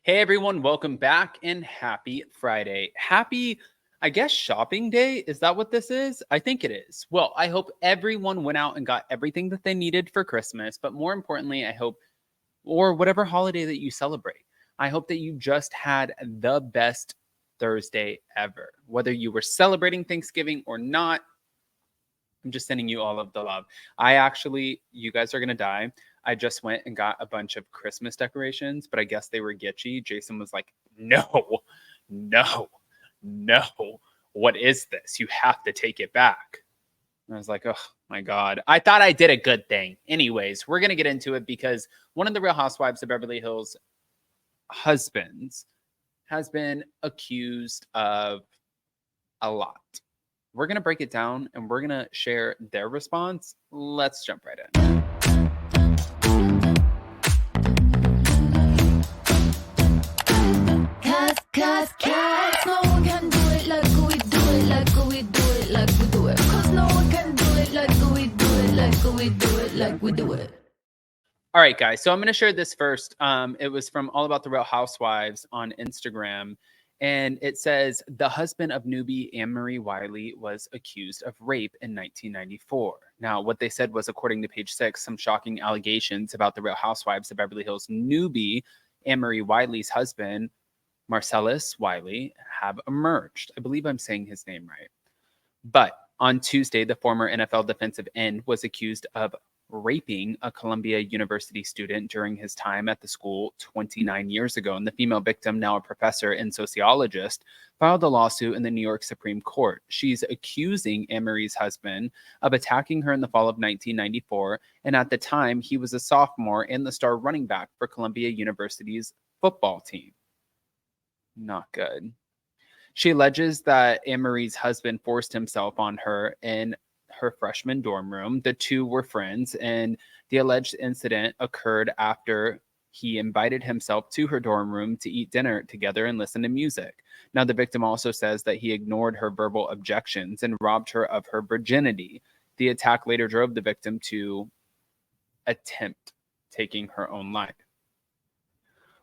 Hey everyone, welcome back and happy Friday. Happy, I guess, shopping day. Is that what this is? I think it is. Well, I hope everyone went out and got everything that they needed for Christmas. But more importantly, I hope, or whatever holiday that you celebrate, I hope that you just had the best Thursday ever. Whether you were celebrating Thanksgiving or not, I'm just sending you all of the love. You guys are going to die. I just went and got a bunch of Christmas decorations, but I guess they were gitchy. Jason was like, no, no, no. What is this? You have to take it back. And I was like, oh my God. I thought I did a good thing. Anyways, we're going to get into it because one of the Real Housewives of Beverly Hills husbands has been accused of a lot. We're going to break it down and we're going to share their response. Let's jump right in. Cause no one can do it like we do it, like we do it, like we do it. Cause no one can do it like we do it, like we do it, like we do it. All right, guys. So I'm going to share this first. It was from All About the Real Housewives on Instagram. And it says, the husband of newbie AnneMarie Wiley was accused of rape in 1994. Now, what they said was, according to page 6, some shocking allegations about the Real Housewives of Beverly Hills newbie AnneMarie Wiley's husband, Marcellus Wiley, have emerged. I believe I'm saying his name right. But on Tuesday, the former NFL defensive end was accused of raping a Columbia University student during his time at the school 29 years ago. And the female victim, now a professor and sociologist, filed a lawsuit in the New York Supreme Court. She's accusing AnneMarie's husband of attacking her in the fall of 1994. And at the time, he was a sophomore and the star running back for Columbia University's football team. Not good. She alleges that AnneMarie's husband forced himself on her in her freshman dorm room. The two were friends, and the alleged incident occurred after he invited himself to her dorm room to eat dinner together and listen to music. Now, the victim also says that he ignored her verbal objections and robbed her of her virginity. The attack later drove the victim to attempt taking her own life.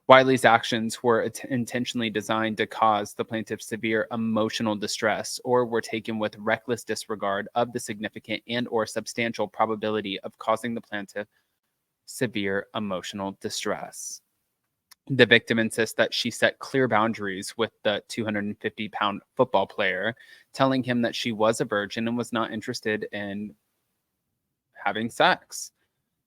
Wiley's actions were intentionally designed to cause the plaintiff severe emotional distress or were taken with reckless disregard of the significant and or substantial probability of causing the plaintiff severe emotional distress. The victim insists that she set clear boundaries with the 250-pound football player, telling him that she was a virgin and was not interested in having sex.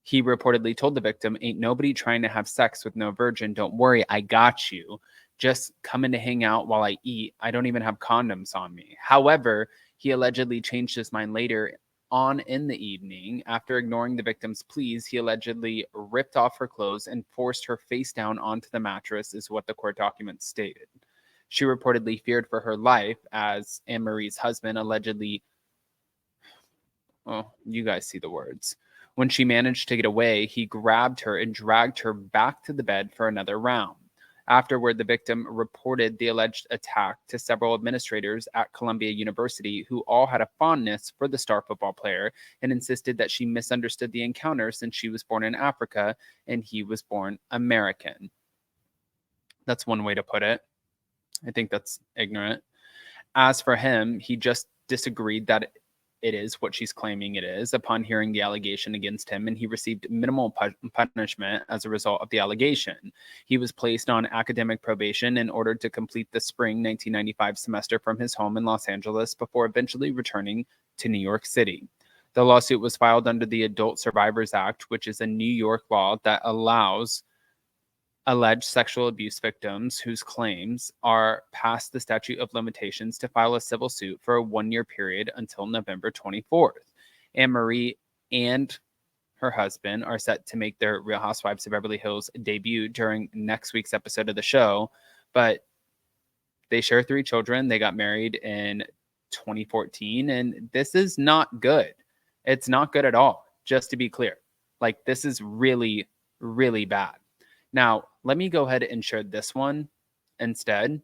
He reportedly told the victim, ain't nobody trying to have sex with no virgin. Don't worry, I got you. Just coming to hang out while I eat. I don't even have condoms on me. However, he allegedly changed his mind later on in the evening. After ignoring the victim's pleas, he allegedly ripped off her clothes and forced her face down onto the mattress, is what the court documents stated. She reportedly feared for her life as AnneMarie's husband allegedly, oh, you guys see the words. When she managed to get away, he grabbed her and dragged her back to the bed for another round. Afterward, the victim reported the alleged attack to several administrators at Columbia University who all had a fondness for the star football player and insisted that she misunderstood the encounter since she was born in Africa and he was born American. That's one way to put it. I think that's ignorant. As for him, he just disagreed that it is what she's claiming it is upon hearing the allegation against him, and he received minimal punishment as a result of the allegation. He was placed on academic probation and ordered to complete the spring 1995 semester from his home in Los Angeles before eventually returning to New York City. The lawsuit was filed under the Adult Survivors Act, which is a New York law that allows alleged sexual abuse victims whose claims are past the statute of limitations to file a civil suit for a one-year period until November 24th. AnneMarie and her husband are set to make their Real Housewives of Beverly Hills debut during next week's episode of the show, but they share 3 children. They got married in 2014, and this is not good. It's not good at all, just to be clear. Like, this is really, really bad. Now, let me go ahead and share this one instead,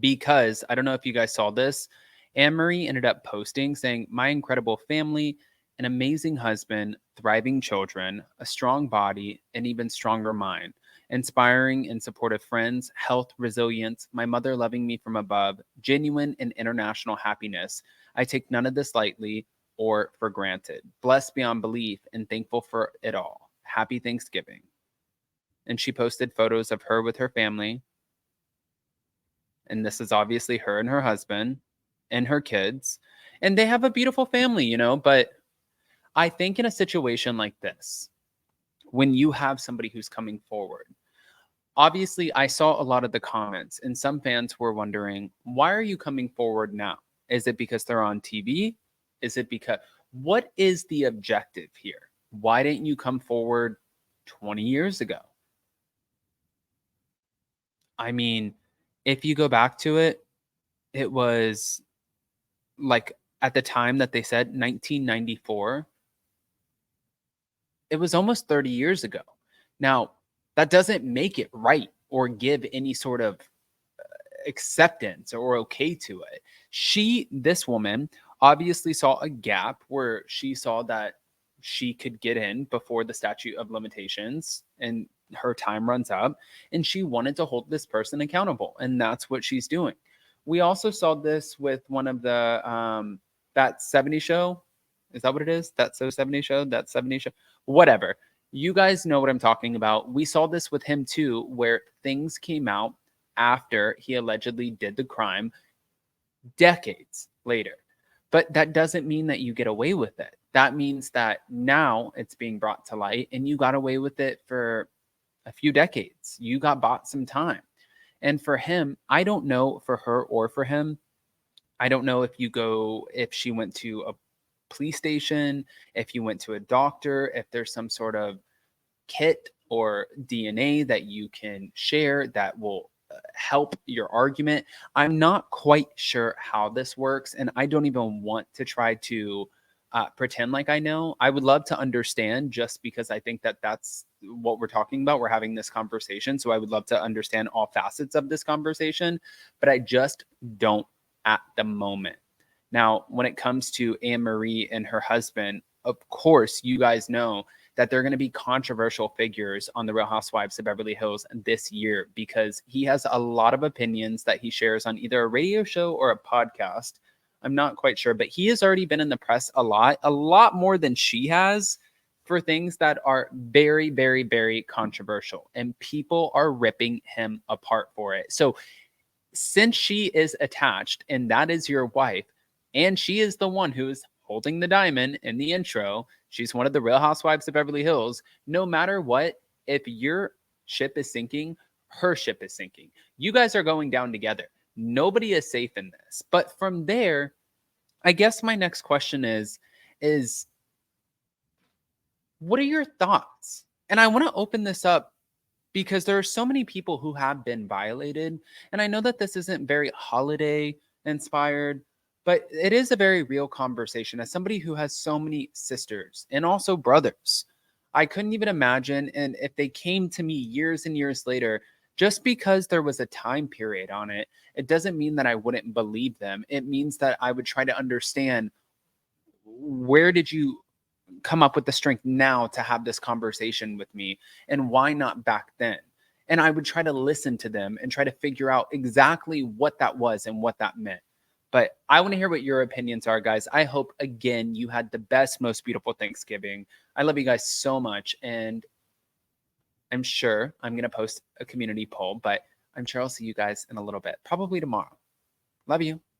because I don't know if you guys saw this. AnneMarie ended up posting saying, my incredible family, an amazing husband, thriving children, a strong body, and even stronger mind. inspiring and supportive friends, health, resilience, my mother loving me from above, genuine and international happiness. I take none of this lightly or for granted. Blessed beyond belief and thankful for it all. Happy Thanksgiving. And she posted photos of her with her family. And this is obviously her and her husband and her kids. And they have a beautiful family, you know. But I think in a situation like this, when you have somebody who's coming forward, obviously I saw a lot of the comments, and some fans were wondering, why are you coming forward now? Is it because they're on TV? Is it because, what is the objective here? Why didn't you come forward 20 years ago? I mean, if you go back to it, it was like at the time that they said 1994, it was almost 30 years ago. Now, that doesn't make it right or give any sort of acceptance or okay to it. This woman, obviously saw a gap where she saw that she could get in before the statute of limitations and her time runs up, and she wanted to hold this person accountable, and that's what she's doing. We also saw this with one of the that 70 show. Is that what it is? That so 70 show, that 70 show, whatever. You guys know what I'm talking about. We saw this with him too, where things came out after he allegedly did the crime decades later. But that doesn't mean that you get away with it. That means that now it's being brought to light and you got away with it for a few decades. You got bought some time. And for him, I don't know, for her or for him, I don't know if she went to a police station, if you went to a doctor, if there's some sort of kit or DNA that you can share that will help your argument. I'm not quite sure how this works, and I don't even want to try to pretend like I know. I would love to understand, just because I think that that's what we're talking about. We're having this conversation, so I would love to understand all facets of this conversation, but I just don't at the moment. Now, when it comes to AnneMarie and her husband, of course, you guys know that they're going to be controversial figures on the Real Housewives of Beverly Hills this year, because he has a lot of opinions that he shares on either a radio show or a podcast. I'm not quite sure, but he has already been in the press a lot more than she has, for things that are very, very, very controversial, and people are ripping him apart for it. So since she is attached and that is your wife, and she is the one who is holding the diamond in the intro, she's one of the Real Housewives of Beverly Hills. No matter what, if your ship is sinking, her ship is sinking. You guys are going down together. Nobody is safe in this. But from there, I guess my next question is what are your thoughts? And I want to open this up because there are so many people who have been violated. And I know that this isn't very holiday inspired, but it is a very real conversation. As somebody who has so many sisters and also brothers, I couldn't even imagine. And if they came to me years and years later, just because there was a time period on it, it doesn't mean that I wouldn't believe them. It means that I would try to understand, where did you come up with the strength now to have this conversation with me, and why not back then? And I would try to listen to them and try to figure out exactly what that was and what that meant. But I want to hear what your opinions are, guys. I hope, again, you had the best, most beautiful Thanksgiving. I love you guys so much. And I'm sure I'm going to post a community poll, but I'm sure I'll see you guys in a little bit, probably tomorrow. Love you.